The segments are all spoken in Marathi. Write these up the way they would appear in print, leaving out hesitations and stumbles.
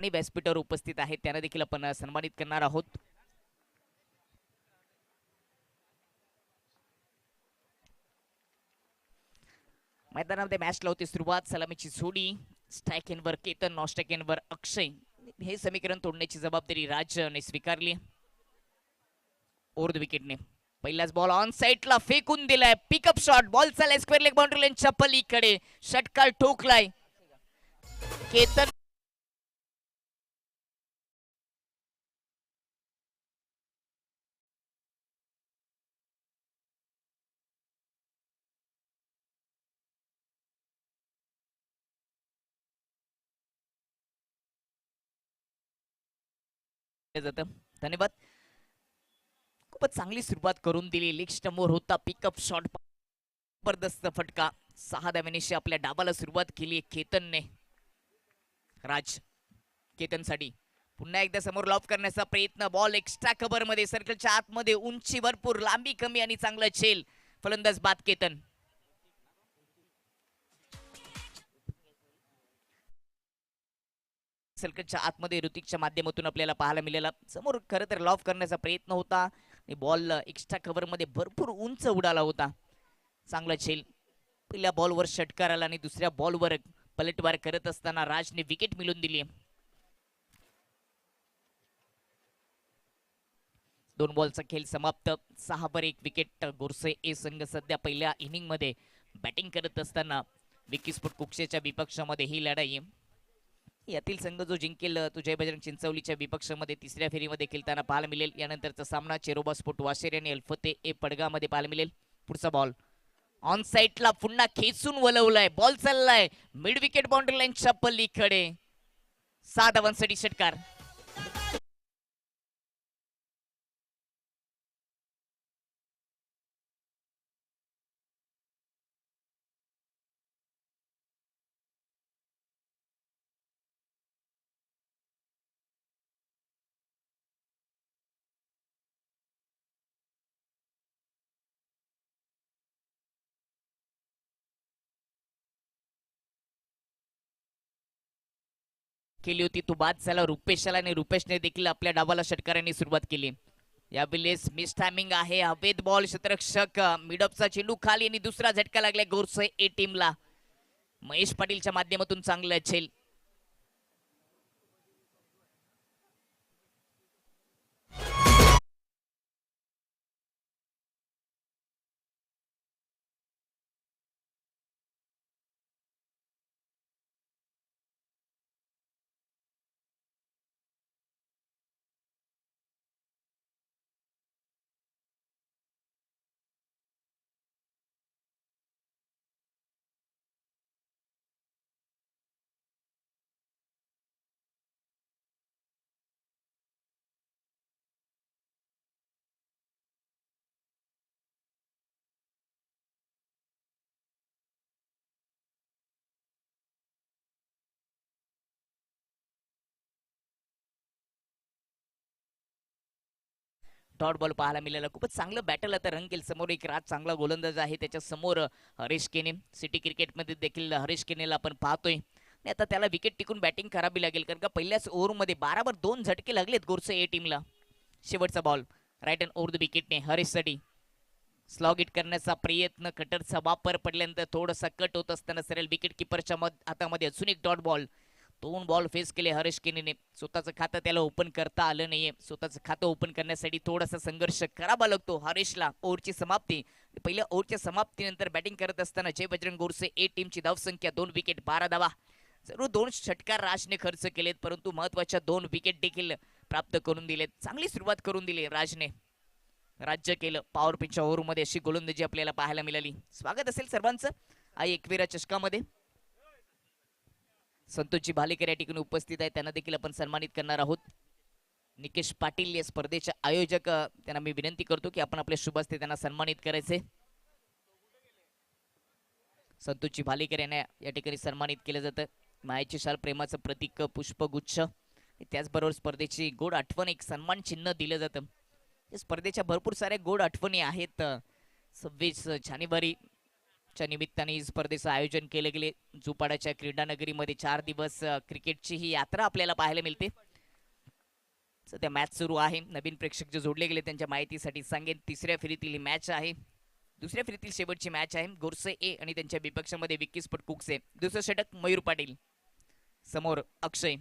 आणि व्यासपीठावर उपस्थित आहेत त्यांना देखील आपण सन्मानित करणार आहोत. मैदानामध्ये मॅच लावते सुरुवात. सलामीची जोडी. स्ट्राईक एनवर केतन, नॉन स्ट्राईक एनवर अक्षय. हे समीकरण तोडण्याची जबाबदारी राजने स्वीकारली. ओव्हर द विकेटने पहिलाच बॉल ऑन साइडला फेकून दिलाय. Pickup shot. बॉल चाललाय स्क्वेअर लेग बाउंड्री लाईनच्या पलीकडे. षटकार ठोकलाय केतन. धन्यवाद. खूपच चांगली सुरुवात करून दिली. लेग स्टंपवर होता पिकअप शॉट. जबरदस्त फटका. 6 धाव्यांनी आपल्या डावाला सुरुवात केली केतनने. राज केतनसाठी पुन्हा एकदा समोर लॉफ करण्याचा प्रयत्न. बॉल एक्स्ट्रा कव्हर मध्ये, सर्कलच्या आतमध्ये. उंची भरपूर, लांबी कमी आणि चांगला झेल. फलंदाज बाद केतन. सर्कलच्या आतमध्ये ऋतिकच्या माध्यमातून आपल्याला पाहायला मिळाला. समोर खरं तर लॉफ करण्याचा प्रयत्न होता. बॉल एक्स्ट्रा कव्हर मध्ये भरपूर उंच उडाला होता. चांगला झेल. पहिल्या बॉलवर षटकार आला आणि दुसऱ्या बॉलवर पलटवार करत असताना राजने विकेट मिळवून दिली. 2 बॉलचा खेळ समाप्त. 6 विकेट. गोरसे ए संघ सध्या पहिल्या इनिंग मध्ये बॅटिंग करत असताना विकी स्पोर्ट कुक्षेच्या विपक्षामध्ये ही लढाई. यातील संघ जो जिंकेल तो जय बजरंग चिंचवलीच्या विपक्षामध्ये तिसऱ्या फेरीमध्ये खेळताना पाहायला मिळेल. यानंतरचा सामना चेरोबा स्पोर्ट वाशेर आणि अल्फते ए पडगामध्ये पाहायला मिळेल. पुढचा बॉल ऑन साइडला पुन्हा खेचून वलवलाय. बॉल चाललाय मिड विकेट बाउंड्री लाईनच्या पलीकडे. 6 धावांसाठी षटकार. केली होती तो बाद झाला रुपेशला आणि रुपेशने देखील आपल्या डावाला षटकारांनी सुरुवात केली. यावेळेस मिस टायमिंग आहे. हवेत बॉल. क्षेत्ररक्षक मिडअपचा चेंडू खाली आणि दुसरा झटका लागलाय गोरसे ए टीमला. महेश पाटीलच्या माध्यमातून चांगलं झेल. डॉट बॉल पाहायला मिळाला. खूपच चांगलं बॅटल आता रंगेल. समोर एक राज चांगला गोलंदाज आहे. त्याच्या समोर हरीश केने. सिटी क्रिकेटमध्ये देखील हरीश केनेला आपण पाहतोय. आता त्याला विकेट टिकून बॅटिंग करावी लागेल कारण का पहिल्याच ओव्हरमध्ये 12 2 झटके लागलेत गोरसे ए टीमला. शेवटचा ball right and over the विकेटने हरीशसाठी. स्लॉग हिट करण्याचा प्रयत्न. कटरचा वापर पडल्यानंतर थोडासा कट होत असताना सरळ विकेट किपरच्या हातामध्ये अजून एक डॉट बॉल. 2 बॉल फेस केले हरीश केनेने. स्वतःचं खातं त्याला ओपन करता आलं नाहीये. स्वतःचं खातं ओपन करण्यासाठी थोडासा संघर्ष करावा लागतो हरीशला. ओव्हरची समाप्ती. पहिल्या ओव्हरच्या समाप्तीनंतर बॅटिंग करत असताना जय बजरंग गोरसे ए टीमची धावसंख्या 2 विकेट 12 धावा. जरूर 2 षटकार राजने खर्च केलेत परंतु महत्वाच्या 2 विकेट देखील प्राप्त करून दिलेत. चांगली सुरुवात करून दिली राजने. राज्य केलं. पॉवर पिचच्या ओव्हरमध्ये अशी गोलंदाजी आपल्याला पाहायला मिळाली. स्वागत असेल सर्वांचं आई एकविरा चषकामध्ये. संतोषजी भालेकर या ठिकाणी उपस्थित आहेत. त्यांना देखील आपण सन्मानित करणार आहोत. निकेश पाटील या स्पर्धेचे आयोजक. त्यांना मी विनंती करतो की आपण आपल्या शुभ हस्ते त्यांना सन्मानित करायचे. संतोषजी भालेकर यांना या ठिकाणी सन्मानित केलं जातं. मायेची शाल, प्रेमाचं प्रतीक, पुष्पगुच्छ. त्याचबरोबर स्पर्धेची गोड आठवण एक सन्मान चिन्ह दिलं जातं. या स्पर्धेच्या भरपूर साऱ्या गोड आठवणी आहेत. 26 जानेवारी च्या निमित्ताने स्पर्धेचं आयोजन केले गेले. जुपाडाच्या क्रीडा नगरीमध्ये 4 दिवस क्रिकेटची ही यात्रा आपल्याला पाहायला मिळते. सध्या मॅच सुरू आहे. नवीन प्रेक्षक जे जोडले गेले त्यांच्या माहितीसाठी सांगेन, तिसऱ्या फेरीतील ही मॅच आहे. दुसऱ्या फेरीतील शेवटची मॅच आहे. गोरसे ए आणि त्यांच्या विपक्षामध्ये विक्की स्पॉट कुक्से. दुसरं षटक मयूर पाटील, समोर अक्षय.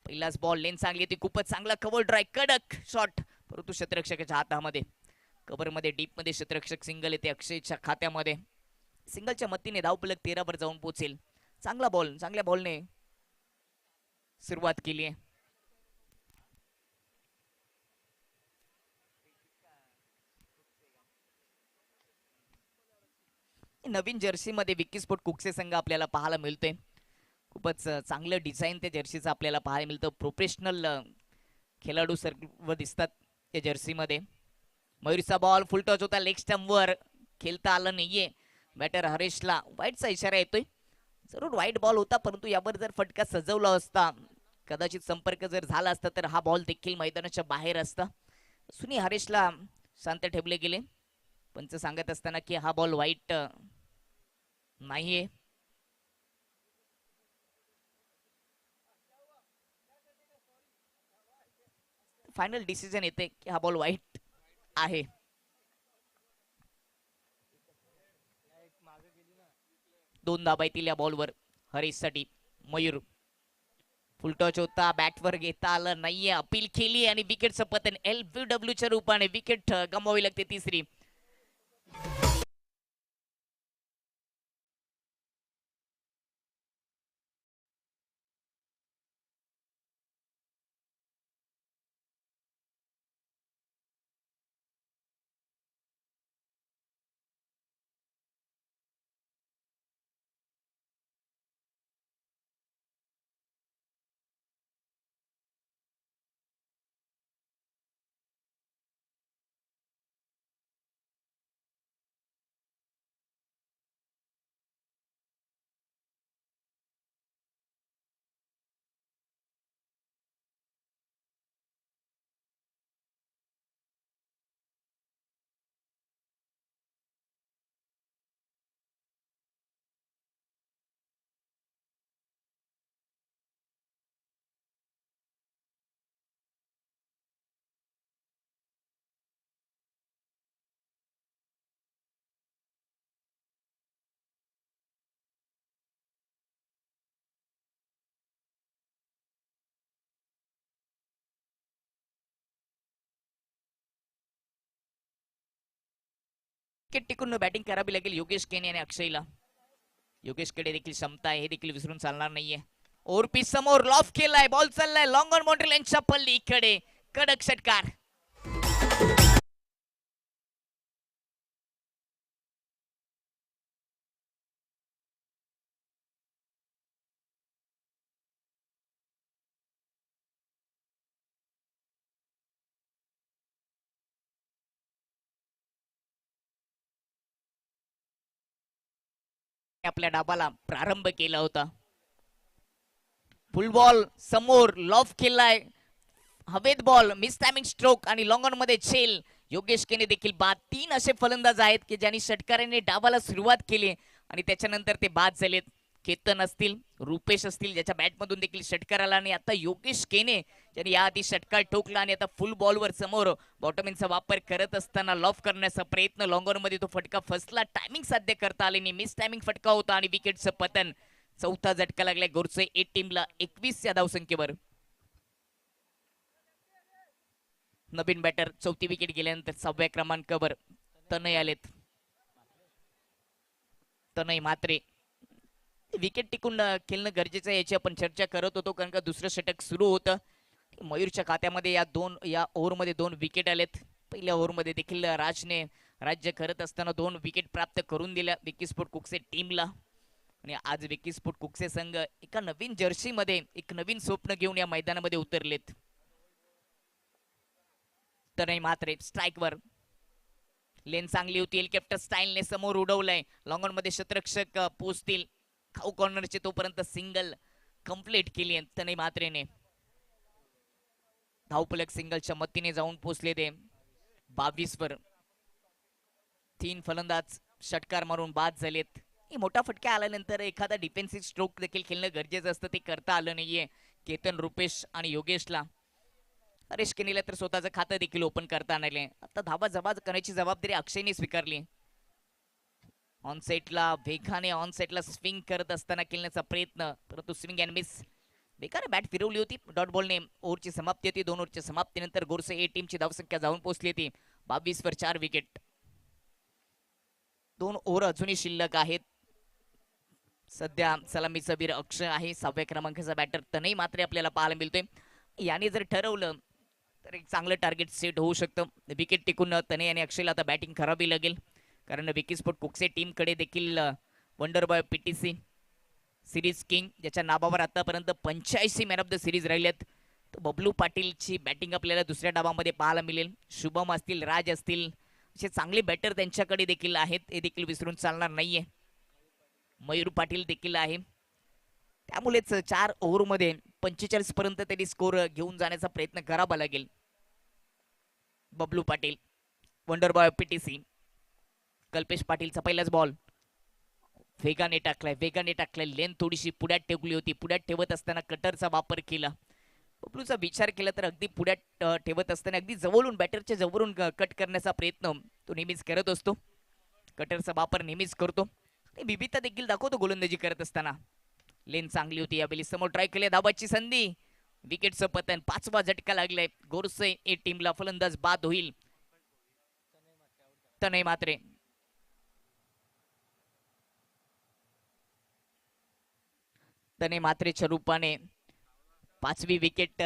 पहिलाच बॉल, लेन चांगली ती, खूपच चांगला कव्हर ड्राय, कडक शॉट, परंतु क्षेत्ररक्षकाच्या हातामध्ये. कव्हर मध्ये डीप मध्ये क्षेत्ररक्षक सिंगल येते अक्षयच्या खात्यामध्ये. सिंगलच्या मतीने धावफलक 13 वर जाऊन पोहोचेल. चांगला बॉल, चांगल्या बॉलने सुरुवात केली आहे. नवीन जर्सी मध्ये विक्की स्पोर्ट कुक्से संघ आपल्याला पाहायला मिळतोय. खूपच चांगलं डिझाईन त्या जर्सीचं आपल्याला पाहायला मिळतं. प्रोफेशनल खेळाडू सर्व दिसतात त्या जर्सीमध्ये. मयूरचा बॉल फुल टच होता, लेग स्टंपवर खेळता आलं नाहीये. बॅटर हरेशला वाईटचा इशारा येतोय. जरूर वाईट बॉल होता, परंतु यावर जर फटका सजवला असता, कदाचित संपर्क जर झाला असता तर हा बॉल देखील मैदानाच्या बाहेर असता. सुनी हरेशला शांत ठेवले गेले. पंच सांगत असताना की हा बॉल वाईट नाहीये. फायनल डिसिजन येते की हा बॉल वाईट आहे. दोन धाबा येतील या बॉलवर हरीशसाठी. मयूर फुल टच होता, बॅटवर घेता आलं नाहीये, अपील केली आणि विकेटचं पतन. LBW च्या रूपाने विकेट गमवावी लागते तिसरी. विकेट टिकून बॅटिंग करावी लागेल योगेश केने आणि अक्षयला. योगेशकडे देखील क्षमता आहे, हे देखील विसरून चालणार नाहीये. ओरपी समोर लॉफ केलाय, बॉल चाललाय लॉंग ऑन बाउंड्री लाईनच्या पल्लीकडे, कडक षटकार. आपल्या डाबाला प्रारंभ केला होता. फुल बॉल समोर लॉफ केलाय, हवेत बॉल, मिस टायमिंग स्ट्रोक आणि लॉंग ऑन मध्ये छेल. योगेश केने देखील बाद. 3 असे फलंदाज आहेत की ज्यांनी षटकाराने डावाला सुरुवात केली आणि त्याच्यानंतर ते बाद झालेत. केतन असतील, रुपेश असतील, ज्याच्या बॅटमधून देखील षटकार आला. आणि आता योगेश केने ज्यांनी याआधी षटकार ठोकला आणि आता फुल बॉलवर समोर बॉटमिनचा वापर करत असताना लॉफ करण्याचा प्रयत्न. लॉंग ऑन मध्ये तो फटका फसला, टायमिंग साध्य करता आले नाही, मिस टायमिंग फटका होता आणि विकेटचं पतन. चौथा झटका लागलाय गोरसे ए टीमला 21 या धावसंख्येवर. नवीन बॅटर, चौथी विकेट गेल्यानंतर 6व्या क्रमांकावर तनय आलेत. तनय म्हात्रे. विकेट टिकून खेळणं गरजेचं आहे याची आपण चर्चा करत होतो, कारण का दुसरं षटक सुरू होतं. मयूरच्या खात्यामध्ये या ओव्हरमध्ये 2 विकेट आलेत. पहिल्या ओव्हरमध्ये देखील राजने राज्य करत असताना 2 विकेट प्राप्त करून दिल्या विक्की स्पोर्ट कुक्से टीमला. आणि आज विक्की स्पोर्ट कुक्से संघ एका नवीन जर्सीमध्ये एक नवीन स्वप्न घेऊन या मैदानामध्ये उतरलेत. तनय म्हात्रे स्ट्राईकवर, लेन चांगली होती, हेलिकॉप्टर स्टाईलने समोर उडवलंय. लॉंग ऑन मध्ये शतरक्षक पोचतील. खाऊ कॉर्नरचे तोपर्यंत सिंगल कंप्लीट केली तनय म्हात्रेने. धावफलक सिंगलच्या मतीने जाऊन पोचले ते 22 वर. 3 फलंदाज षटकार मारून बाद झालेत. मोठा फटका आल्यानंतर एखादा डिफेन्सिव्ह स्ट्रोक देखील खेळणं गरजेचं असतं, ते करता आलं नाहीये केतन, रुपेश आणि योगेशला. हरीश केनीला तर स्वतःचं खातं देखील ओपन करता आले. आता धावा जमा करण्याची जबाबदारी अक्षयने स्वीकारली. ऑन सेटला वेगाने ऑन सेटला स्विंग करत असताना खेळण्याचा प्रयत्न, परंतु स्विंग अँड मिस. बेकार बॅट फिरवली होती. डॉट बॉलने ओव्हरची समाप्ती होती. 2 ओव्हरच्या समाप्तीनंतर गोरसे ए टीमची धावसंख्या जाऊन पोहोचली होती 22 वर 4 विकेट. 2 ओव्हर अजूनही शिल्लक आहेत. सध्या सलामीचा वीर अक्षय आहे. 6व्या क्रमांकाचा बॅटर तनय मात्रे आपल्याला पाहायला मिळतोय. याने जर ठरवलं तर एक चांगलं टार्गेट सेट होऊ शकतं. विकेट टिकून तनय आणि अक्षयला आता बॅटिंग करावी लागेल, कारण विकी स्पोर्ट कुक्से टीमकडे देखील wonder boy PTC series king, ज्याच्या नावावर आतापर्यंत 85 मॅन ऑफ द सिरीज राहिलेत, तर बबलू पाटीलची बॅटिंग आपल्याला दुसऱ्या डावामध्ये पाहायला मिळेल. शुभम असतील, राज असतील, असे चांगले बॅटर त्यांच्याकडे देखील आहेत, हे देखील विसरून चालणार नाहीये. मयूर पाटील देखील आहे. त्यामुळेच 4 ओव्हरमध्ये 45 पर्यंत त्यांनी स्कोर घेऊन जाण्याचा प्रयत्न करावा लागेल. Bablu Patil, wonder boy PTC. Kalpesh पाटीलचा पहिलाच बॉल वेगाने टाकलाय. लेन थोडीशी पुढ्यात ठेवली होती. पुढ्यात ठेवत असताना कटरचा वापर केला. बबलूचा विचार केला तर अगदी पुढ्यात ठेवत असताना अगदी जवळून, बॅटरच्या जवळून कट करण्याचा प्रयत्न तो नेहमीच करत असतो. कटरचा वापर नेहमीच करतो. विविधता देखील दाखवतो गोलंदाजी करत असताना. लेन चांगली होती. यावेळी समोर ट्राय केली, धाबाची संधी, विकेटचं पतन. 5वा झटका लागलाय. गोरसे ए टीमला फलंदाज बाद होईल. तनय मात्रे मात्रेच्या रूपाने 5वी विकेट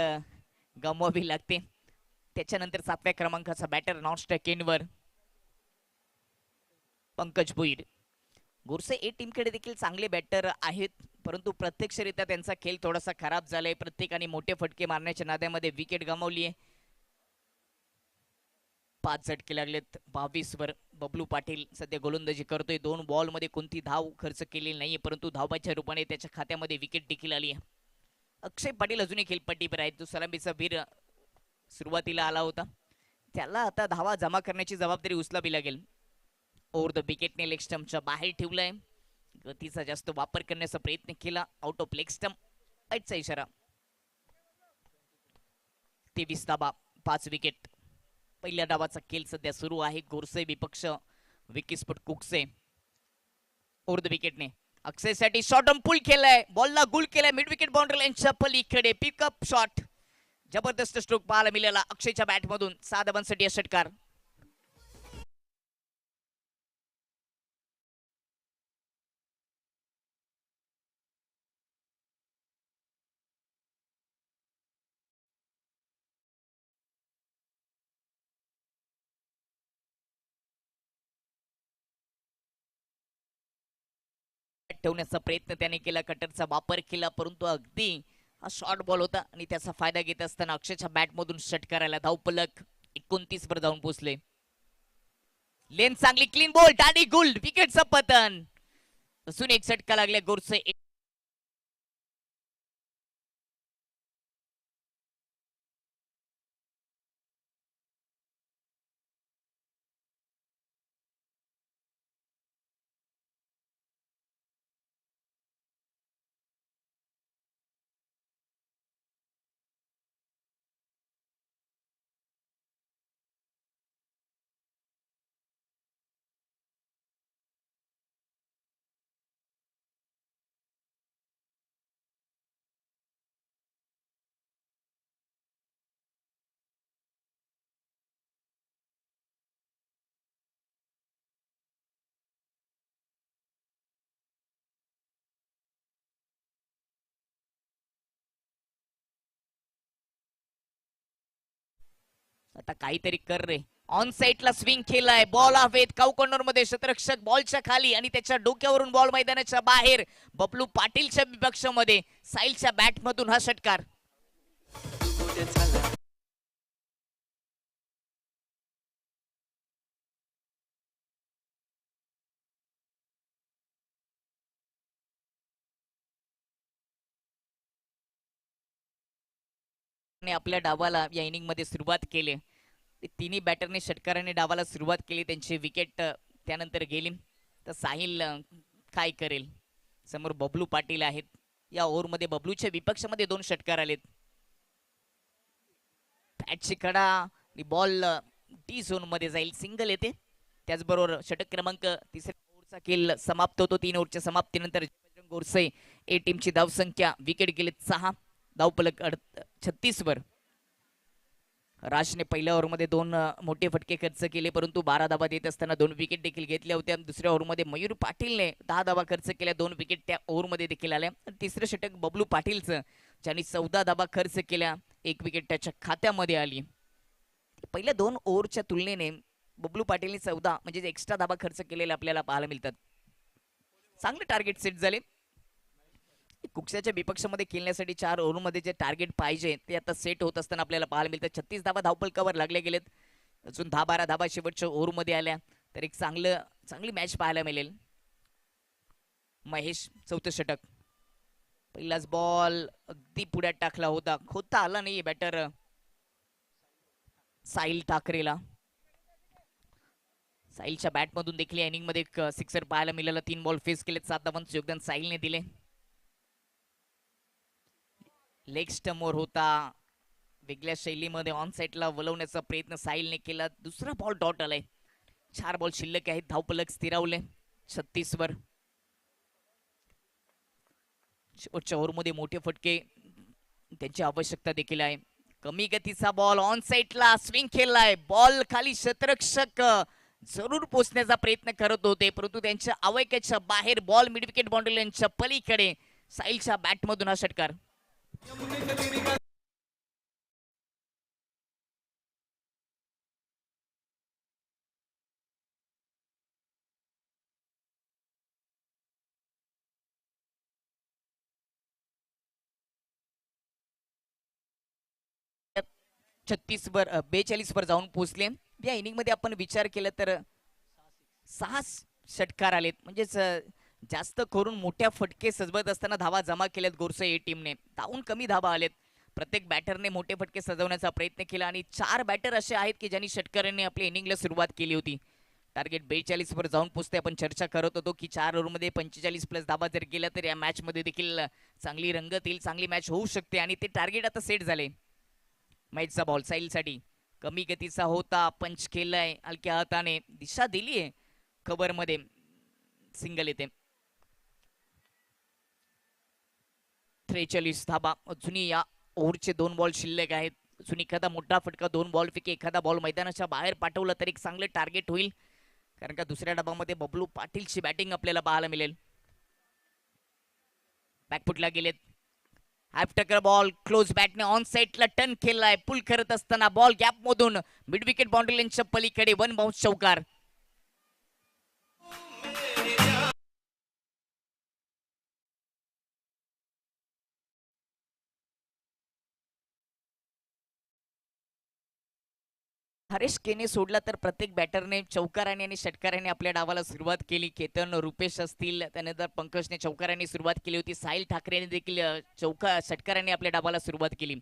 गमवावी लागते. त्याच्यानंतर 7व्या क्रमांकाचा बॅटर नॉन स्ट्राइकिंगवर पंकज भुईर. गोरसे ए टीमकडे देखील चांगले बॅटर आहेत, परंतु प्रत्यक्षरित्या त्यांचा खेळ थोडासा खराब झालाय. प्रत्येकाने मोठे फटके मारण्याच्या नाद्यामध्ये विकेट गमावली आहे. 5 झटके लागलेत 22 वर. बबलू पाटील सध्या गोलंदाजी करतोय. 2 बॉल मध्ये कोणती धाव खर्च केलेली नाहीये, परंतु धावाच्या रूपाने त्याच्या खात्यामध्ये विकेट देखील आली आहे. अक्षय पाटील अजूनही खेळपट्टीवर आहेत. जो सलामीचा वीर सुरुवातीला आला होता, त्याला आता धावा जमा करण्याची जबाबदारी उचलावी लागेल. ओव्हर द विकेटने लेग स्टंपच्या बाहेर ठेवलाय. गतीचा जास्त वापर करण्याचा प्रयत्न केला. आउट ऑफ लेग स्टंप, आईचा इशारा. 23 धाबा, 5 विकेट. पहिल्या डावाचा खेळ सध्या सुरू आहे. गोरसे विपक्ष विकी स्पोर्ट कुक्से. ओव्हर द विकेटने अक्षयसाठी शॉर्ट ऑन पुल केलाय. बॉलला गुल केलाय मिड विकेट बाउंड्री लाईनच्या पलीकडे. पिकअप शॉट, जबरदस्त स्ट्रोक पाहायला मिळाला अक्षयच्या बॅट मधून. 6 धावांसाठी षटकार. ठेवण्याचा प्रयत्न त्याने केला. कटरचा वापर केला, परंतु अगदी हा शॉर्ट बॉल होता आणि त्याचा फायदा घेत असताना अक्षयच्या बॅट मधून षटकाराला धावपलक 29 वर जाऊन पोहोचले. लेन चांगली, क्लीन बॉल, डाडी गुल्ड, विकेटचं पतन. अजून एक षटका लागला गोरसे. आता काहीतरी कर रे. ऑन साइडला स्विंग केलाय. बॉल हवेत, काऊ कॉर्नर मध्ये. शतरक्षक बॉलच्या खाली आणि त्याच्या डोक्यावरून बॉल मैदानाच्या बाहेर. बबलू पाटीलच्या विपक्षामध्ये साहिलच्या बॅट मधून हा षटकार. आपल्या डावाला या इनिंग मध्ये सुरुवात केली. तिन्ही बॅटरने षटकाराने डावाला सुरुवात केली. त्यांची विकेट त्यानंतर गेली. तर साहिल काय करेल. समोर बबलू पाटील आहेत. या ओव्हरमध्ये बबलूच्या विपक्षामध्ये 2 षटकार आलेत. बॅटची कडा आणि बॉल टी झोन मध्ये जाईल, सिंगल येते. त्याचबरोबर षटक क्रमांक तिसऱ्या ओव्हरचा खेळ समाप्त होतो. 3 ओव्हरच्या समाप्तीनंतर बजरंग गोरसे ए टीमची धावसंख्या, विकेट गेलेत 6, धावफलक 36 वर. राजने पहिल्या ओव्हरमध्ये 2 मोठे फटके खर्च केले, परंतु 12 धाबा देत असताना 2 विकेट देखील घेतल्या होत्या. दुसऱ्या ओव्हरमध्ये मयूर पाटीलने 10 धाबा खर्च केल्या, 2 विकेट त्या ओव्हरमध्ये देखील आल्या. तिसरं षटक बबलू पाटीलचं, ज्यांनी 14 धाबा खर्च केल्या, 1 विकेट त्याच्या खात्यामध्ये आली. पहिल्या 2 ओव्हरच्या तुलनेने बबलू पाटीलने 14 म्हणजे एक्स्ट्रा धाबा खर्च केलेले आपल्याला पाहायला मिळतात. चांगले टार्गेट सेट झाले. कुक्स्याच्या विपक्षामध्ये खेळण्यासाठी 4 ओव्हरमध्ये जे टार्गेट पाहिजे ते आता सेट होत असताना आपल्याला पाहायला मिळतं. 36 धाबा धावफलकावर लागले गेलेत. अजून 10-12 धाबा शेवटच्या ओव्हरमध्ये आल्या तर एक चांगली मॅच पाहायला मिळेल. महेश चौथं षटक. पहिलाच बॉल अगदी पुढ्यात टाकला होता, खोता आला नाही बॅटर साहिल ठाकरेला. साहिलच्या बॅटमधून देखील इनिंग मध्ये एक सिक्सर पाहायला मिळाला. 3 बॉल फेस केलेत, 7 धावांचं योगदान साहिलने दिले. लेग स्टम्पवर होता, वेगळ्या शैलीमध्ये ऑन साइडला वळवण्याचा प्रयत्न साहिलने केला. दुसरा बॉल डॉट आलाय. 4 बॉल शिल्लक आहेत, धावफलक स्थिरावले 36 वर. शेवटच्या ओव्हरमध्ये मोठे फटके त्यांची आवश्यकता देखील आहे. कमी गतीचा बॉल ऑन साइडला स्विंग केलाय, बॉल खाली शतरक्षक जरूर पोचण्याचा प्रयत्न करत होते, परंतु त्यांच्या अवयकाच्या बाहेर बॉल मिड विकेट बाउंड्री लाईनच्या पलीकडे. साहिलच्या बॅटमधून हा षटकार. छत्तीस वर 42 वर जाऊन पोहोचले. या इनिंग मध्ये आपण विचार केला तर 6 षटकार आलेत, म्हणजेच जास्त करून मोठ्या फटके सजवत असताना धावा जमा केल्यात गोरसे ए टीमने. धावून कमी धावा आलेत. प्रत्येक बॅटरने मोठे फटके सजवण्याचा प्रयत्न केला आणि 4 बॅटर असे आहेत की ज्यांनी षटकारांनी आपल्या इनिंगला सुरुवात केली होती. टार्गेट 42 वर जाऊन पोहोचते. आपण चर्चा करत होतो की 4 ओव्हरमध्ये 45 प्लस धावा जर गेल्या तर या मॅच मध्ये देखील चांगली रंगत येईल, चांगली मॅच होऊ शकते आणि ते टार्गेट आता सेट झाले. मॅचचा बॉल साहिलसाठी कमी गतीचा होता, पंच केलाय हलक्या हाताने, दिशा दिलीये कव्हर मध्ये, सिंगल येते. 43 धाबा अजूनही या ओव्हरचे 2 बॉल शिल्लक आहेत. अजून एखादा मोठा फटका 2 बॉल पैकी एखादा बॉल मैदानाच्या बाहेर पाठवला तर एक चांगलं टार्गेट होईल, कारण का दुसऱ्या डबामध्ये बबलू पाटीलची बॅटिंग आपल्याला पाहायला मिळेल. बॅकफुटला गेलेत. हाफ टकर बॉल क्लोज बॅटने ऑन साइडला टर्न केलाय, पुल करत असताना बॉल गॅप मधून मिड विकेट बाउंड्री लाईनच्या पलीकडे 1 बाउन्स चौकार. हरेश केने सोडला तर प्रत्येक बॅटरने चौकाराने आणि षटकाराने आपल्या डावाला सुरुवात केली. केतन रुपेश असतील, त्यानंतर पंकजने चौकाराने सुरुवात केली होती. साहिल ठाकरेने देखील षटकाराने आपल्या डावाला सुरुवात केली.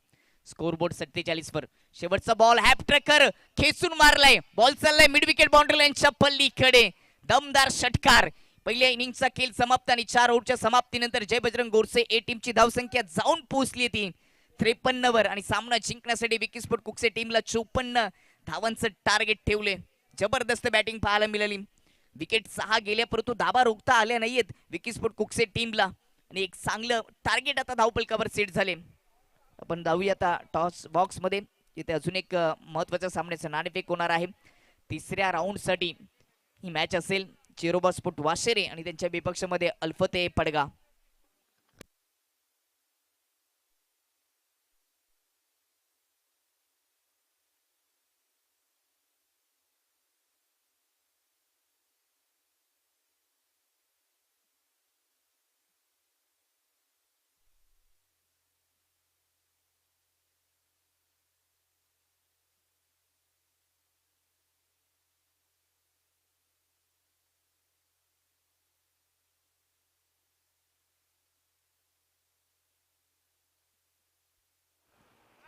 स्कोरबोर्ड 47 वर. शेवटचा बॉल हॅप ट्रॅकर खेचून मारलाय, बॉल चाललाय मिड विकेट बाउंड्री लाईनच्या पल्लीकडे. दमदार षटकार. पहिल्या इनिंगचा खेळ समाप्त आणि 4 ओव्हरच्या समाप्तीनंतर जय बजरंग गोरसे ए टीमची धावसंख्या जाऊन पोहोचली ती 53 वर आणि सामना जिंकण्यासाठी विकी स्पोर्ट कुक्से टीमला 54 धावांचं टार्गेट ठेवले. जबरदस्त बॅटिंग पाहायला मिळाली. विकेट 6 गेल्या, परंतु धाबा रोखता आल्या नाहीयेत विकी स्पोर्ट कुक्से टीमला आणि एक चांगलं टार्गेट आता धावफलकावर सेट झाले. आपण जाऊया आता टॉस बॉक्स मध्ये. इथे अजून एक महत्वाच्या सामन्याचं नाणेफेक होणार आहे. तिसऱ्या राऊंड साठी ही मॅच असेल. चिरोबा स्पोर्ट वाशेरे आणि त्यांच्या विपक्षामध्ये अल्फते पडगा.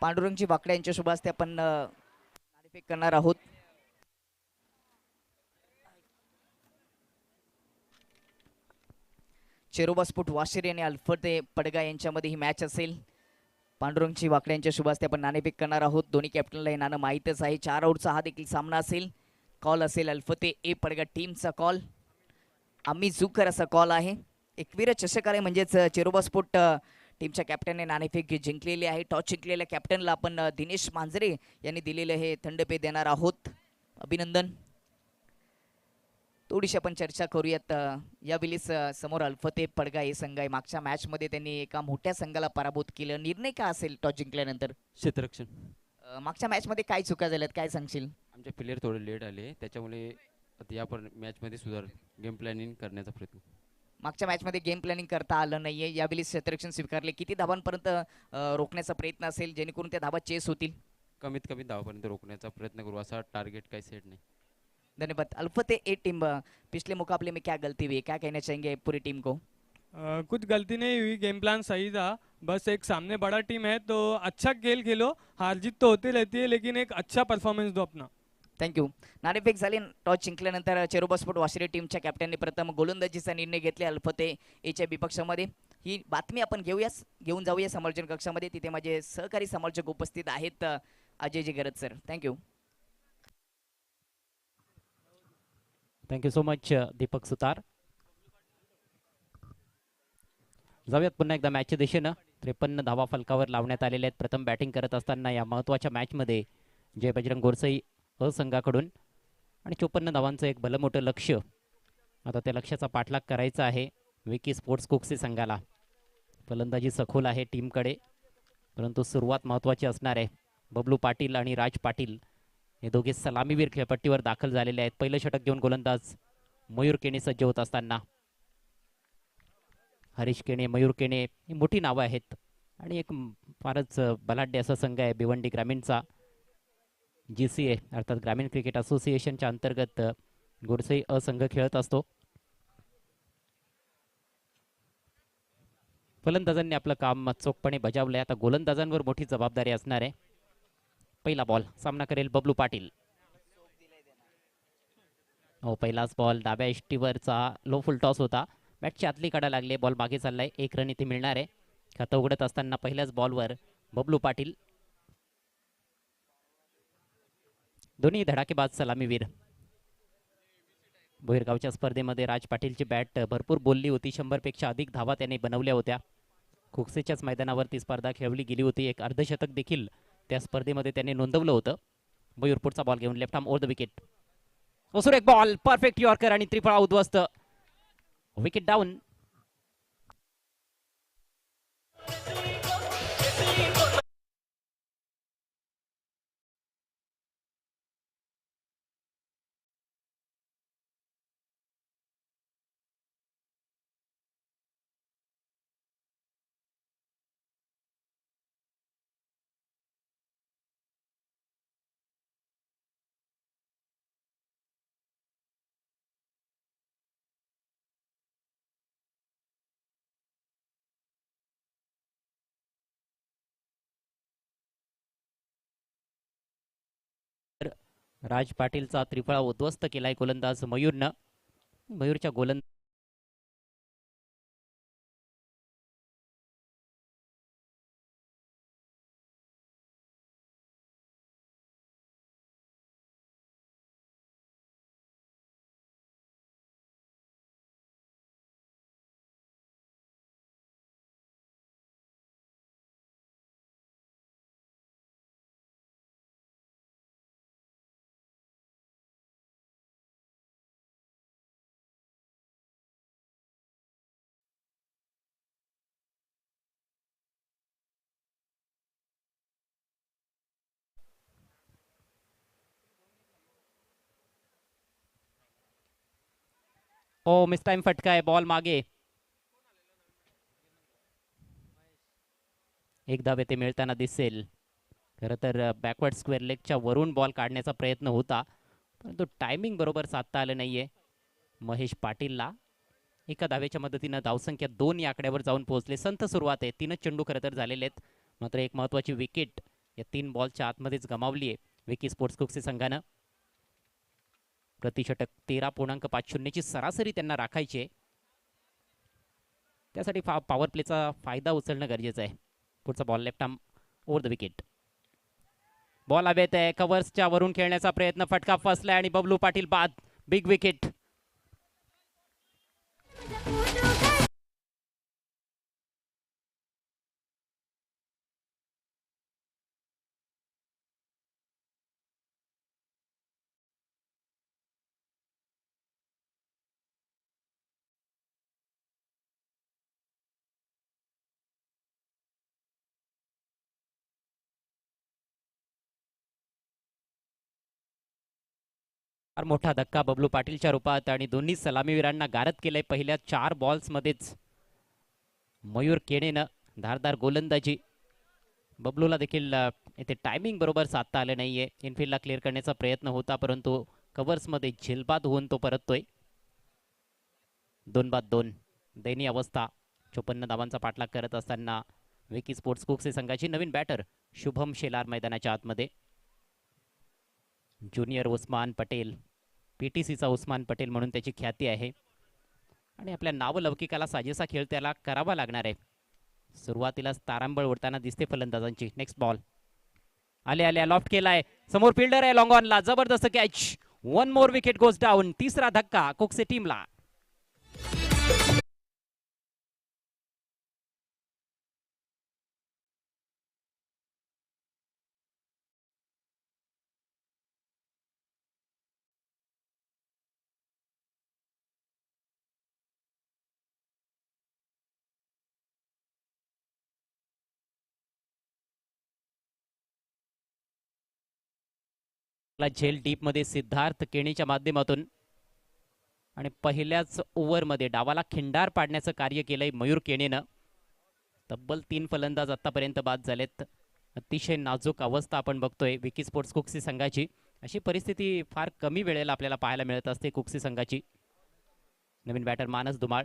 पांडुरंगजी वाकडे यांच्या शुभ हस्ते आपण नाणेफेक करणार आहोत. चेरोबा स्पोर्ट वाशिरी आणि अल्फते पडगा यांच्यामध्ये ही मॅच असेल. पांडुरंगची वाकड्यांच्या शुभ हस्ते आपण नाणेफेक करणार आहोत. दोन्ही कॅप्टनला हे नाणं माहीतच आहे. 4 आऊटचा हा देखील सामना असेल. कॉल असेल अल्फते ए पडगा टीमचा कॉल. आम्ही जुकर असा कॉल आहे. एकवीर चषकालय म्हणजेच चेरोबा स्पोर्ट टीमच्या कॅप्टनने नाणेफेक जिंकलेली आहे. टॉस जिंकलेल्या कॅप्टनला आपण दिनेश मांजरे यांनी दिलेले हे थंडपे देणार आहोत. अभिनंदन. थोडीशी आपण चर्चा करूयात. यावेळेस समोर अल्फते पडगा हे संघ आहे. मागच्या मॅचमध्ये त्यांनी एका मोठ्या संघाला पराभूत केलं. निर्णय काय असेल टॉस जिंकल्यानंतर? क्षेत्ररक्षण. मागच्या मॅचमध्ये काय चुका झाल्यात काय सांगशील? आमचे प्लेयर थोडे लेट आले, त्याच्यामुळे आता या मॅचमध्ये सुधार गेम प्लॅनिंग करण्याचा प्रयत्न. मागच्या मॅचमध्ये गेम प्लॅनिंग करता आलं नाहीये. यावेळी क्षेत्ररक्षण स्वीकारले. किती धावांपर्यंत रोखण्याचा प्रयत्न असेल जेणेकरून त्या धावा चेस होतील? कमीत कमी धावापर्यंत रोखण्याचा प्रयत्न करू, असा टार्गेट काही सेट नहीं. धन्यवाद. अल्फते ए टीम पिछले मुकाबले में क्या गलती हुई, क्या कहना चाहेंगे पूरी टीम को? कुछ गलती नहीं हुई, गेम प्लान सही था. बस एक सामने बड़ा टीम है तो अच्छा खेल खेलो, हार जीत तो होती रहती है लेकिन एक अच्छा परफॉर्मेंस दो अपना. थँक्यू. नाणेफेक झाली. टॉस जिंकल्यानंतर चेरोबा स्पोर्ट वाशिरी टीमच्या कॅप्टनने प्रथम गोलंदाजीचा निर्णय घेतला अल्फते एच्या विपक्षामध्ये. ही बातमी आपण घेऊन जाऊया समालोचन कक्षामध्ये. तिथे माझे सहकारी समालोचक उपस्थित आहेत. अजयजी गरज sir. Thank you. Thank you so much Deepak Sutar. जाऊयात पुन्हा एकदा मॅचच्या दिशेनं. 53 धावा फलकावर लावण्यात आलेल्या आहेत. प्रथम बॅटिंग करत असताना या महत्त्वाच्या मॅचमध्ये जय बजरंग गोरसई संघाकडून आणि 54 धावांचं एक भलं मोठं लक्ष. आता त्या लक्ष्याचा पाठलाग करायचा आहे विकी स्पोर्ट्स कुक्सी संघाला. फलंदाजी सखोल आहे टीमकडे, परंतु सुरुवात महत्त्वाची असणार आहे. बबलू पाटील आणि राज पाटील हे दोघे सलामीवीर खेळपट्टीवर दाखल झालेले आहेत. पहिलं षटक घेऊन गोलंदाज मयूर केणे सज्ज होत असताना हरीश केणे, मयूर केणे ही मोठी नावं आहेत आणि एक फारच बलाढ्य असा संघ आहे भिवंडी ग्रामीणचा. GCA अर्थात ग्रामीण क्रिकेट असोसिएशनच्या अंतर्गत गोरसई संघ खेळत असतो. फलंदाजांनी आपलं काम चोखपणे बजावलंय. आता गोलंदाजांवर मोठी जबाबदारी असणार आहे. पहिला बॉल सामना करेल बबलू पाटील. पहिलाच बॉल डाव्या इष्टीवरचा लो फुल टॉस होता. बॅटची आतली काढा लागले. बॉल मागे चाललाय. 1 रन इथे मिळणार आहे. खातं उघडत असताना पहिल्याच बॉलवर बबलू पाटील. दोन्ही धडाकेबाज सलामीवीर. बोईरगावच्या स्पर्धेमध्ये राज पाटीलची बॅट भरपूर बोलली होती. 100 पेक्षा अधिक धावा त्याने बनवल्या होत्या. खुक्सेच्याच मैदानावरती स्पर्धा खेळवली गेली होती. एक अर्धशतक देखील त्या स्पर्धेमध्ये त्याने नोंदवलं होतं. मयूर पुढचा बॉल घेऊन left arm over the wicket. ओसुर एक बॉल परफेक्ट यॉर्कर आणि त्रिफळा उद्ध्वस्त. Wicket down. राज पाटीलचा त्रिफळा उद्ध्वस्त केलाय गोलंदाज मयूरनं. मयूरच्या गोलंदाज मिस टाइम फटका आहे. बॉल मागे. एक धाव येथे मिळताना दिसेल. खरं तर बॅकवर्ड स्क्वेअर लेगच्या वरून बॉल काढण्याचा प्रयत्न होता, परंतु टायमिंग बरोबर साधता आलं नाहीये महेश पाटीलला. एका धावेच्या मदतीनं धावसंख्या 2 या आकड्यावर जाऊन पोहोचले. संत सुरुवात आहे. 3च चेंडू खरं तर झालेले आहेत, मात्र एक महत्त्वाची विकेट या 3 बॉलच्या आतमध्येच गमावली आहे विकी स्पोर्ट्स कुक्सी संघानं. प्रतिषटक 13.50 ची सरासरी त्यांना राखायची आहे. त्यासाठी पॉवर प्लेचा फायदा उचलणं गरजेचं आहे. पुढचा ball left arm over the wicket. Ball हवेत आहे, कव्हर्सच्या वरून खेळण्याचा प्रयत्न, फटका फसलाय आणि बबलू पाटील बाद. Big wicket. फार मोठा धक्का बबलू पाटीलच्या रूपात आणि दोन्ही सलामीवीरांना गारद केलंय पहिल्या 4 बॉल्समध्येच. मयूर केणेनं धारदार गोलंदाजी. बबलूला देखील इथे टायमिंग बरोबर साधता आलं नाहीये. इनफिल्डला क्लिअर करण्याचा प्रयत्न होता परंतु कव्हर्समध्ये झेलबाद होऊन तो परततोय. 2-2 दयनीय अवस्था. 54 धावांचा पाठलाग करत असताना विकी स्पोर्ट्स कुक्सी संघाची नवीन बॅटर शुभम शेलार मैदानाच्या आतमध्ये. ज्युनियर उस्मान पटेल, पीटीसीचा उस्मान पटेल म्हणून त्याची ख्याती आहे आणि आपल्या नावलौकिकाला साजेसा खेळ त्याला करावा लागणार आहे. सुरुवातीलाच तारांबळ उडताना दिसते फलंदाजांची. नेक्स्ट बॉल आले आले लॉफ्ट केलाय, समोर फिल्डर आहे लॉंग ऑनला, जबरदस्त catch. 1 more wicket goes down. तिसरा धक्का कुक्सी टीमला. झेल डीप मध्ये सिद्धार्थ केणीच्या माध्यमातून आणि पहिल्याच ओव्हरमध्ये डावाला खिंडार पाडण्याचं कार्य केलंय मयूर केणेनं. तब्बल 3 फलंदाज आतापर्यंत बाद झालेत. अतिशय नाजूक अवस्था आपण बघतोय विकी स्पोर्ट्स कुक्सी संघाची. अशी परिस्थिती फार कमी वेळेला आपल्याला पाहायला मिळत असते कुक्सी संघाची. नवीन बॅटर मानस धुमाळ.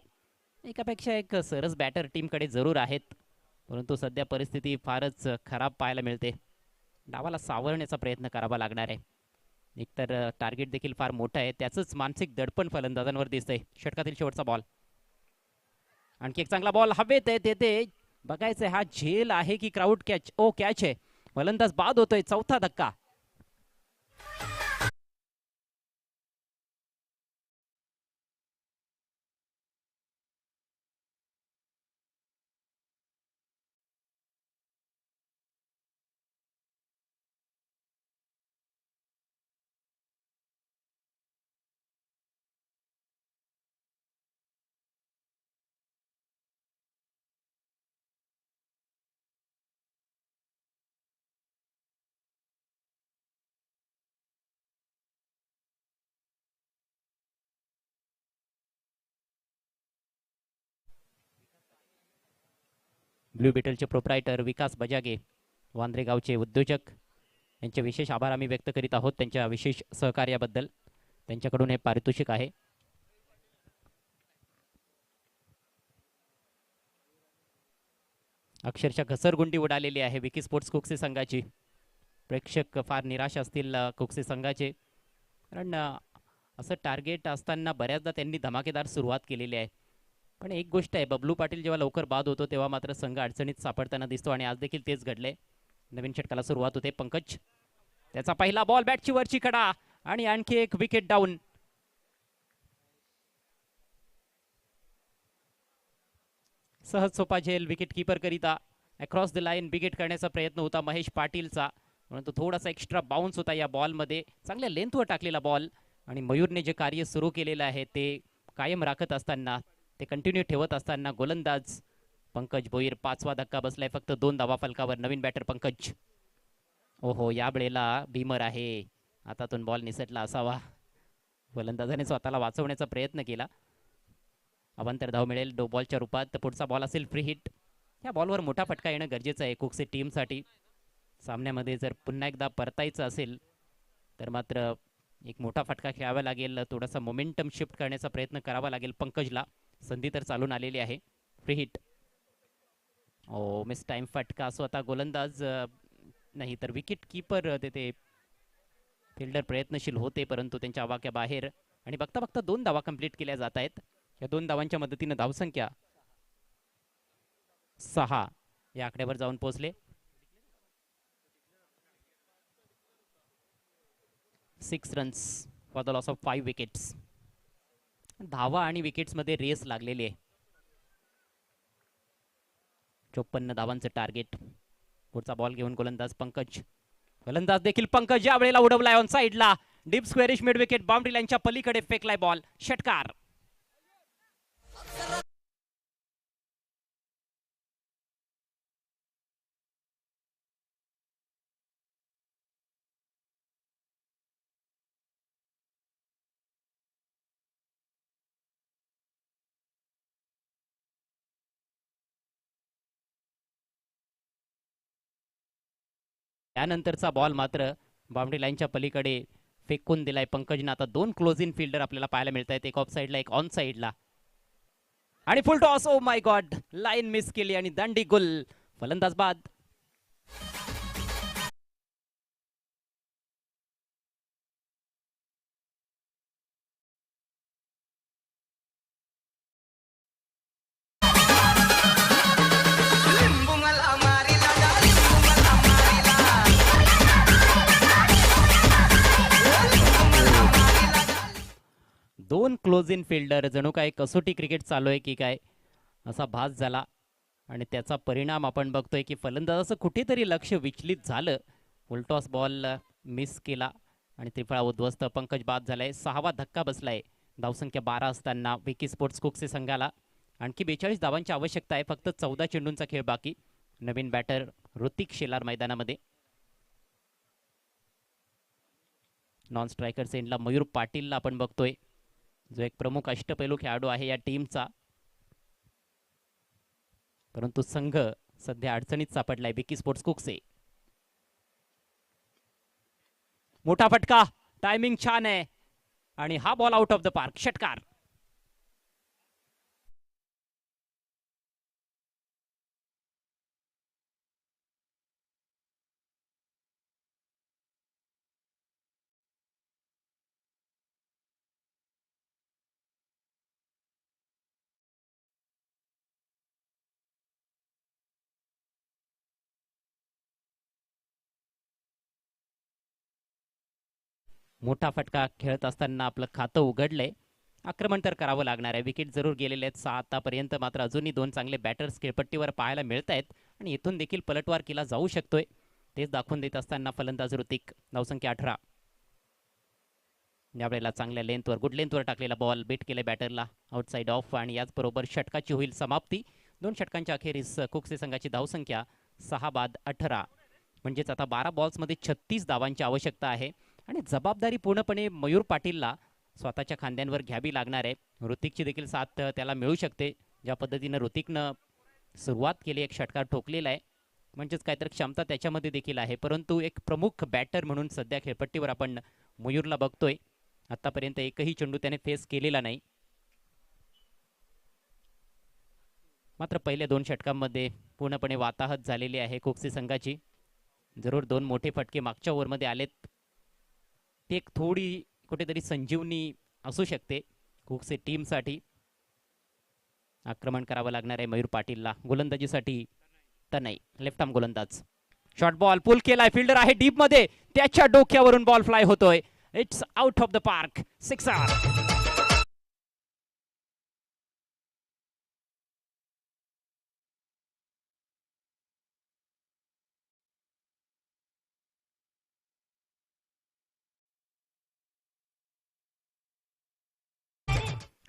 एकापेक्षा एक सरस बॅटर टीमकडे जरूर आहेत परंतु सध्या परिस्थिती फारच खराब पाहायला मिळते. डावाला सावरण्याचा प्रयत्न करावा लागणार आहे. एकतर टार्गेट देखील फार मोठं आहे, त्याचंच मानसिक दडपण फलंदाजांवर दिसतंय. षटकातील शेवटचा बॉल. आणखी एक चांगला बॉल हवेत आहे, तेथे बघायचंय हा झेल आहे की क्राऊड कॅच. ओ कॅच आहे, फलंदाज बाद होतोय. चौथा धक्का. ब्लू बेटलचे प्रोप्रायटर विकास बजागे, वांद्रे गावचे उद्योजक, यांचे विशेष आभार आम्ही व्यक्त करीत आहोत त्यांच्या विशेष सहकार्याबद्दल. त्यांच्याकडून हे पारितोषिक आहे. अक्षरशः घसरगुंडी उडालेली आहे विकी स्पोर्ट्स कुक्सी संघाची. प्रेक्षक फार निराश असतील कुक्सी संघाचे, कारण असं टार्गेट असताना बऱ्याचदा त्यांनी धमाकेदार सुरुवात केलेली आहे. पण एक गोष्ट आहे, बबलू पाटील जेव्हा लवकर बाद होतो तेव्हा मात्र संघ अडचणीत सापडताना दिसतो आणि आज देखील तेच घडले. नवीन षटकाला सुरुवात होते. पंकज, त्याचा पहिला बॉल, बॅटची वरची कडा आणि आणखी एक विकेट डाऊन. सहज सोपा झेल विकेट कीपर करिता. अक्रॉस द लाईन विकेट करण्याचा प्रयत्न होता महेश पाटीलचा परंतु थोडासा एक्स्ट्रा बाउन्स होता या बॉलमध्ये. चांगल्या लेंथवर टाकलेला बॉल आणि मयूरने जे कार्य सुरू केलेलं आहे ते कायम राखत असताना, ते कंटिन्यू ठेवत असताना गोलंदाज पंकज भोईर. 5वा धक्का बसलाय, फक्त 2 धावा फलकावर. नवीन बॅटर पंकज. ओहो, या वेळेला भीमर आहे, हातातून बॉल निसटला असावा. गोलंदाजाने स्वतःला वाचवण्याचा प्रयत्न केला. अवांतर धाव मिळेल डो बॉलच्या रूपात. पुढचा बॉल असेल फ्री हिट. या बॉलवर मोठा फटका येणं गरजेचं आहे कुक्सी टीमसाठी. सामन्यामध्ये जर पुन्हा एकदा परतायचं असेल तर मात्र एक मोठा फटका खेळावा लागेल. थोडासा मोमेंटम शिफ्ट करण्याचा प्रयत्न करावा लागेल पंकजला. संधी तर चालून आलेली आहे. Free hit. ओ मिस टाइम फटका. स्वतः गोलंदाज नाही तर विकेट कीपर तेथे फिल्डर प्रयत्नशील होते परंतु त्यांच्या आवाक्या बाहेर. आणि बघता बघता 2 धावा कंप्लीट केल्या जात आहेत. या 2 धावांच्या मदतीनं धावसंख्या 6 या आकड्यावर जाऊन पोहोचले. 6 runs for the loss of 5 wickets. धावा आणि विकेट्स मध्ये रेस लागलेली आहे. 54 धावांचं टार्गेट. पुढचा बॉल घेऊन गोलंदाज पंकज. गोलंदाज देखील पंकज या वेळेला उडवलाय ऑन साइडला. डीप स्क्वेअरिश मिड विकेट बाउंड्री लाईनच्या पलीकडे फेकलाय बॉल. षटकार. त्यानंतरचा बॉल मात्र बाउंड्री लाईनच्या पलीकडे फेकून दिलाय पंकजनं. आता 2 क्लोज इन फिल्डर आपल्याला पाहायला मिळत आहेत, एक ऑफ साइडला एक ऑन साइडला. आणि फुल toss. Oh my God, line miss केली आणि दांडी गुल. फलंदाज बाद. दोन क्लोज इन फिल्डर. जणू काय कसोटी क्रिकेट चालू आहे की काय असा भास झाला आणि त्याचा परिणाम आपण बघतोय की फलंदाजाचं कुठेतरी लक्ष विचलित झालं. फुलटॉस बॉल मिस केला आणि त्रिफळा उद्ध्वस्त. पंकज बाद झालाय. 6वा धक्का बसलाय. धावसंख्या 12 असताना विकी स्पोर्ट्स कुक्से संघाला आणखी 42 धावांची आवश्यकता आहे. फक्त 14 चेंडूंचा खेळ बाकी. नवीन बॅटर ऋतिक शेलार मैदानामध्ये. नॉन स्ट्रायकर सेंडला मयूर पाटीलला आपण बघतोय, जो एक प्रमुख अष्टपैलू खेळाडू आहे या टीमचा. परंतु संघ सध्या अडचणीत सापडलाय. विकी स्पोर्ट्स कुक्से. मोठा फटका. टायमिंग छान आहे आणि हा ball out of the park. षटकार. मोठा फटका खेळत असताना आपलं खातं उघडलंय. आक्रमण तर करावं लागणार आहे. विकेट जरूर गेलेले आहेत 6 आतापर्यंत. मात्र अजूनही 2 चांगले बॅटर्स खेळपट्टीवर पाहायला मिळत आहेत आणि इथून देखील पलटवार केला जाऊ शकतोय. तेच दाखवून देत असताना फलंदाज ऋतिक. धावसंख्या 18. यावेळेला चांगल्या लेंथवर गुड लेंथवर टाकलेला बॉल बीट केले बॅटरला. आउटसाइड ऑफ आणि याचबरोबर षटकाची होईल समाप्ती. 2 षटकांच्या अखेरीस कुक्से संघाची धावसंख्या 6 बाद 18. म्हणजेच आता 12 बॉल्समध्ये 36 धावांची आवश्यकता आहे आणि जबाबदारी पूर्णपणे मयूर पाटीलला स्वतःच्या खांद्यांवर घ्यावी लागणार आहे. ऋतिकची देखील साथ त्याला मिळू शकते. ज्या पद्धतीनं ऋतिकनं सुरुवात केली, एक षटकार ठोकलेला आहे, म्हणजेच काहीतरी क्षमता त्याच्यामध्ये देखील आहे. परंतु एक प्रमुख बॅटर म्हणून सध्या खेळपट्टीवर आपण मयूरला बघतोय. आतापर्यंत एकही चेंडू त्याने फेस केलेला नाही. मात्र पहिल्या 2 षटकांमध्ये पूर्णपणे वाताहत झालेली आहे कुक्से संघाची. जरूर 2 मोठे फटके मागच्या ओव्हरमध्ये आलेत. ते एक थोडी कुठेतरी संजीवनी असू शकते कुक्से टीमसाठी. आक्रमण करावं लागणार आहे मयूर पाटीलला. गोलंदाजीसाठी तनय, लेफ्ट आर्म गोलंदाज. शॉर्ट बॉल पुल केलाय. फिल्डर आहे डीप मध्ये. त्याच्या डोक्यावरून बॉल फ्लाय होतोय. It's out of the park. 6.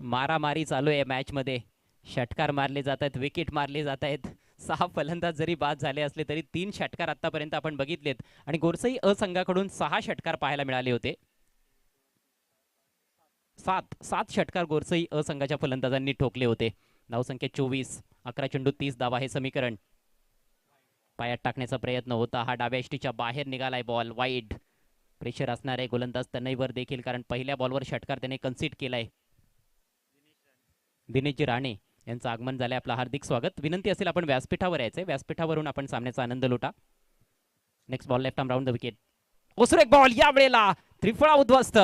मारामारी चालू आहे मॅच मध्ये. षटकार मारले जात आहेत, विकेट मारले जात आहेत. 6 फलंदाज जरी बाद झाले असले तरी 3 षटकार आतापर्यंत आपण बघितलेत आणि गोरसई अ संघाकडून 6 षटकार पाहायला मिळाले होते. 7 षटकार गोरसई अ संघाच्या फलंदाजांनी ठोकले होते. धावसंख्या 24. 11 चेंडू 30 धावा हे समीकरण. पायात टाकण्याचा प्रयत्न होता. हा डाव्या यष्टीच्या बाहेर निघालाय बॉल. वाईड. प्रेशर असणार आहे गोलंदाज तनयवर देखील, कारण पहिल्या बॉलवर षटकार त्याने कन्सीड केलाय. दिनेशजी राणे यांचं आगमन झालंय. आपलं हार्दिक स्वागत. विनंती असेल आपण व्यासपीठावर यायचंय. व्यासपीठावरून आपण सामन्याचा आनंद लुटा. Next ball left arm round the wicket. ओसर एक बॉल. या वेळेला त्रिफळा उद्ध्वस्त.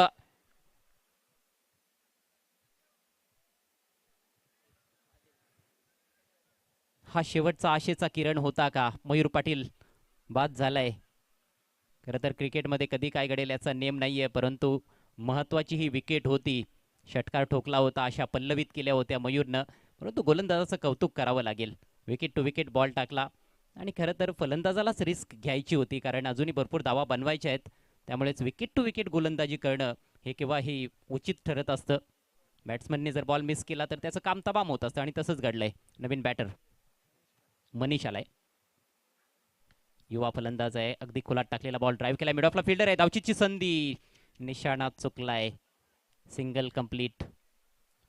हा शेवटचा आशेचा किरण होता का? मयूर पाटील बाद झालाय. खरं तर क्रिकेटमध्ये कधी काय घडेल याचा नेम नाहीये, परंतु महत्वाची ही विकेट होती. षटकार ठोकला होता, अशा पल्लवित केल्या होत्या मयूरनं, परंतु गोलंदाजाचं कौतुक करावं लागेल. विकेट टू विकेट बॉल टाकला आणि खरं तर फलंदाजालाच रिस्क घ्यायची होती, कारण अजूनही भरपूर धावा बनवायच्या आहेत. त्यामुळेच विकेट टू विकेट गोलंदाजी करणं हे केव्हाही उचित ठरत असतं. बॅट्समनने जर बॉल मिस केला तर त्याचं काम तमाम होत असतं आणि तसंच घडलंय. नवीन बॅटर मनीष आलाय, युवा फलंदाज आहे. अगदी खुलात टाकलेला बॉल ड्राईव्ह केला, मिड ऑफला फिल्डर आहे, धावचीची संधी, निशाणा चुकलाय. Single complete.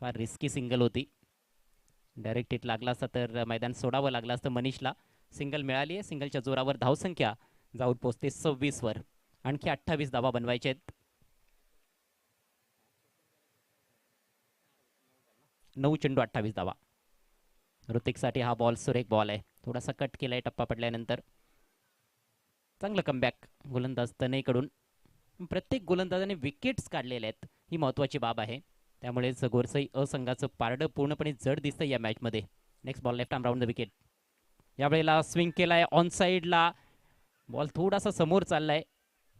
फार रिस्की सिंगल होती. डायरेक्ट हिट लागला असता तर मैदान सोडावं लागलं असतं मनीषला. सिंगल मिळाली आहे. सिंगलच्या जोरावर धावसंख्या जाऊन पोहोचते 26 वर. आणखी 28 धावा बनवायचे आहेत. 9 चेंडू 28 धावा. ऋतिकसाठी हा बॉल सुरेख बॉल आहे. थोडासा कट केलाय टप्पा पडल्यानंतर. चांगलं कमबॅक गोलंदाज तनयकडून. प्रत्येक गोलंदाजाने विकेट्स काढलेल्या आहेत, ही महत्वाची बाब आहे. त्यामुळेच गोरसई असंघाचं पारडं पूर्णपणे जड दिसतं या मॅचमध्ये. Next ball left arm round the wicket. यावेळेला स्विंग केलाय ऑन साईडला. बॉल थोडासा समोर चाललाय.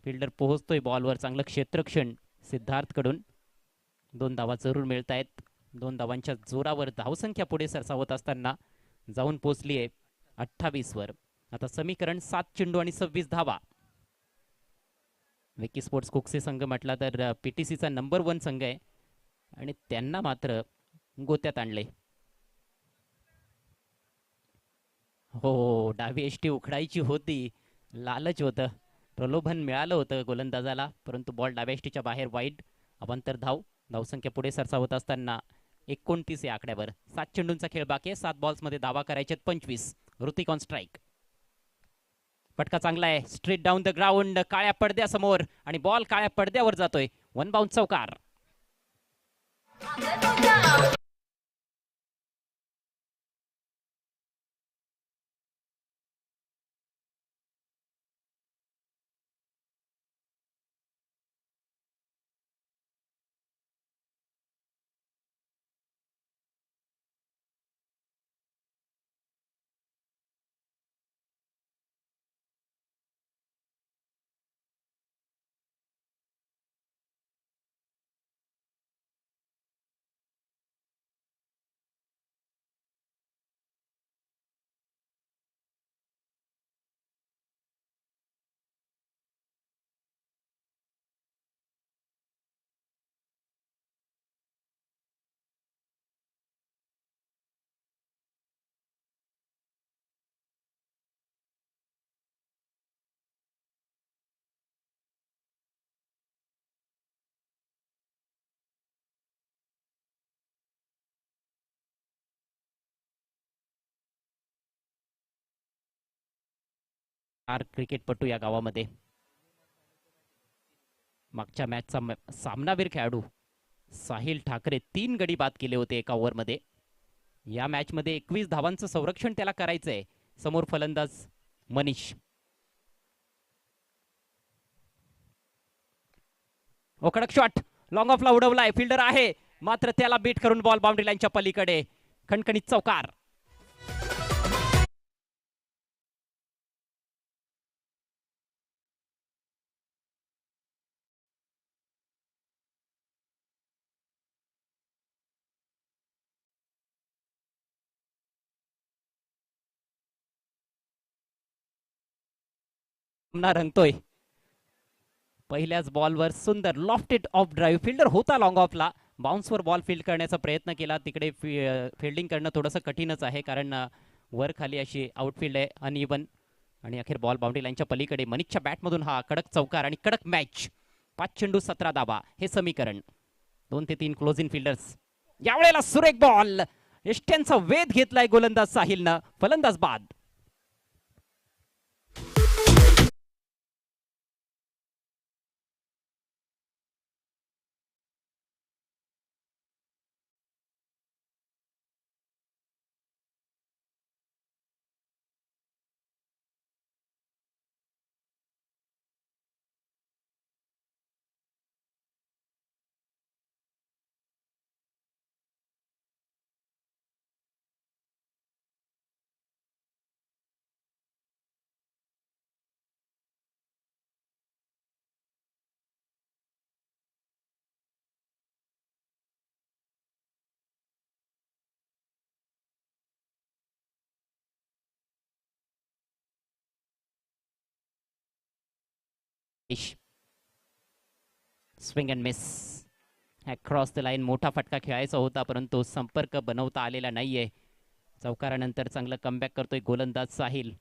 फिल्डर पोहोचतोय बॉलवर. चांगलं क्षेत्रक्षण सिद्धार्थकडून. 2 धावा जरूर मिळत आहेत. 2 धावांच्या जोरावर धावसंख्या पुढे सरसावत असताना जाऊन पोचली आहे 28 वर. आता समीकरण 7 चेंडू आणि 26 धावा. विकी स्पोर्ट्स कुकसे संघ म्हटला तर पीटीसीचा नंबर 1 संघ आहे आणि त्यांना मात्र गोत्यात आणले. हो, डावी एष्टी उखडायची होती. लालच होतं, प्रलोभन मिळालं होतं गोलंदाजाला, परंतु बॉल डाव्या एष्टीच्या बाहेर वाईड. अवांतर धावसंख्या पुढे सरसावत असताना 29 या आकड्यावर. 7 चेंडूंचा खेळ बाकी आहे. 7 बॉल्समध्ये धावा करायचे 25. Hrithik on strike. फटका चांगला आहे. स्ट्रेट डाऊन द ग्राउंड, काळ्या पडद्यासमोर, आणि बॉल काळ्या पडद्यावर जातोय. 1 बाउंस चौकार. क्रिकेटपटू या गावामध्ये. मागच्या मॅचचा सामनावीर खेळाडू साहिल ठाकरे 3 गडी बाद केले होते एका ओव्हरमध्ये. या मॅचमध्ये 21 धावांचं संरक्षण त्याला करायचंय. समोर फलंदाज मनीष. कडक शॉट लॉंग ऑफला उडवलाय. फिल्डर आहे मात्र त्याला बीट करून बॉल बाउंड्री लाईनच्या पलीकडे. खणखणीत चौकार. रंगतोय. पहिल्याच बॉलवर सुंदर लॉफ्टेड ऑफ ड्राईव्ह. फिल्डर होता लॉंग ऑफला. बाउन्सवर बॉल फील्ड करण्याचा प्रयत्न केला. तिकडे फिल्डिंग करणं थोडंसं कठीणच आहे, कारण वर खाली अशी आउटफील्ड आहे अनइवन. आणि अखेर बॉल बाउंड्री लाईनच्या पलीकडे. मनीषच्या बॅटमधून हा कडक चौकार आणि कडक मॅच. 5 चेंडू 17 धावा हे समीकरण. 2 ते 3 क्लोजिंग फिल्डर्स. यावेळेला सुरेख बॉल. एष्ट्यांचा वेध घेतलाय गोलंदाज साहिलनं. फलंदाज बाद. Swing and miss cross the line. मोठा फटका खेळायचा होता परंतु संपर्क बनवता आलेला नाहीये. चौकारानंतर चांगलं कमबॅक करतोय गोलंदाज साहिल.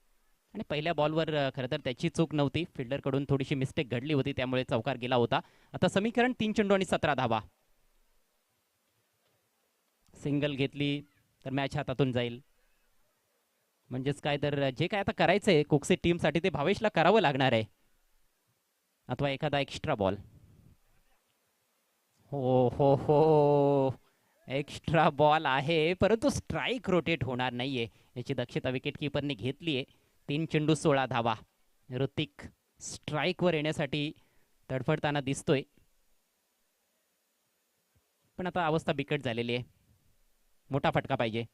आणि पहिल्या बॉलवर खरं तर त्याची चूक नव्हती, फिल्डरकडून थोडीशी मिस्टेक घडली होती त्यामुळे चौकार गेला होता. आता समीकरण 3 चेंडू आणि 17 धावा. सिंगल घेतली तर मॅच हातातून जाईल. म्हणजेच काय तर जे काय आता करायचंय कोकसे टीमसाठी ते भावेशला करावं लागणार आहे. अथवा एखादा एक्स्ट्रा बॉल. हो हो हो, एक्स्ट्रा बॉल आहे परंतु स्ट्राईक रोटेट होणार नाहीये याची दक्षता विकेट किपरने घेतली आहे. 3 चेंडू 16 धावा. ऋतिक स्ट्राईकवर येण्यासाठी तडफडताना दिसतोय पण आता अवस्था बिकट झालेली आहे. मोठा फटका पाहिजे.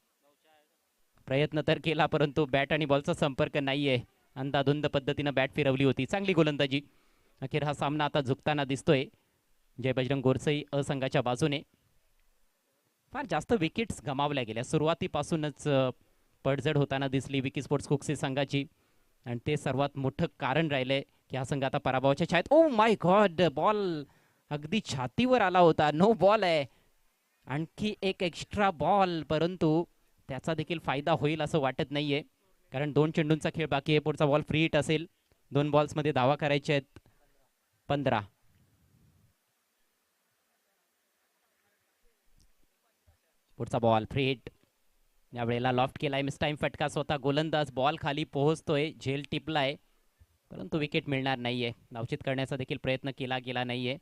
प्रयत्न तर केला परंतु बॅट आणि बॉलचा संपर्क नाहीये. अंदाधुंद पद्धतीनं बॅट फिरवली होती. चांगली गोलंदाजी. अखेर हा सामना आता झुकताना दिसतोय जय बजरंग गोरसई असंघाच्या बाजूने. फार जास्त विकेट्स गमावल्या गेल्या. सुरुवातीपासूनच पडझड होताना दिसली विकी स्पोर्ट्स कोकसे संघाची आणि ते सर्वात मोठं कारण राहिलंय की हा संघ आता पराभवाच्या छायेत. ओ माय गॉड, बॉल अगदी छातीवर आला होता. नो बॉल आहे. आणखी एक एक्स्ट्रा बॉल परंतु त्याचा देखील फायदा होईल असं वाटत नाहीये कारण 2 चेंडूंचा खेळ बाकी आहे. पुढचा बॉल फ्री हिट असेल. 2 बॉल्समध्ये धावा करायचे आहेत 15. पुढचा बॉल फ्री हिट. यावेळेला लॉफ्ट केलाय. मिस टाइम फटका. स्वतः गोलंदाज बॉल खाली पोहोचतोय. झेल टिपलाय परंतु विकेट मिळणार नाहीये. धावचित करण्याचा देखील प्रयत्न केला गेला नाहीये.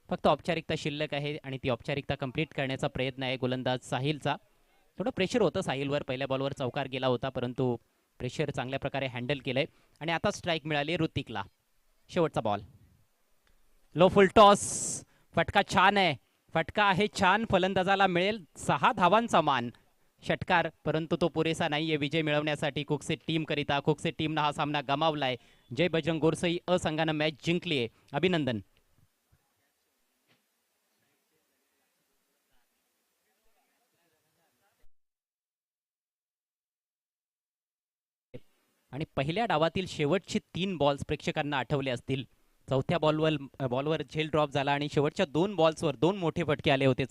फक्त औपचारिकता शिल्लक आहे आणि ती औपचारिकता कंप्लीट करण्याचा प्रयत्न आहे गोलंदाज साहिलचा. थोडं प्रेशर होतं साहिलवर. पहिल्या बॉलवर चौकार गेला होता परंतु प्रेशर चांगल्या प्रकारे हँडल केलंय आणि आता स्ट्राईक मिळाली ऋतिकला. शेवटचा बॉल. लो फुल टॉस. फटका छान आहे. फटका आहे छान. फलंदाजाला मिळेल 6 धावांचा मान. षटकार परंतु तो पुरेसा नाहीये विजय मिळवण्यासाठी कोकसे टीम करिता. कोकसे टीमनं हा सामना गमावलाय. जय बजरंग गोरसई असंघानं मॅच जिंकली आहे. अभिनंदन. आणि पहिल्या डावातील शेवटचे 3 बॉल्स प्रेक्षकांना आठवले असतील. चौथ्या बॉलवर झेल ड्रॉप झाला आणि शेवटच्या 2 बॉल्सवर 2 मोठे फटके आले होते.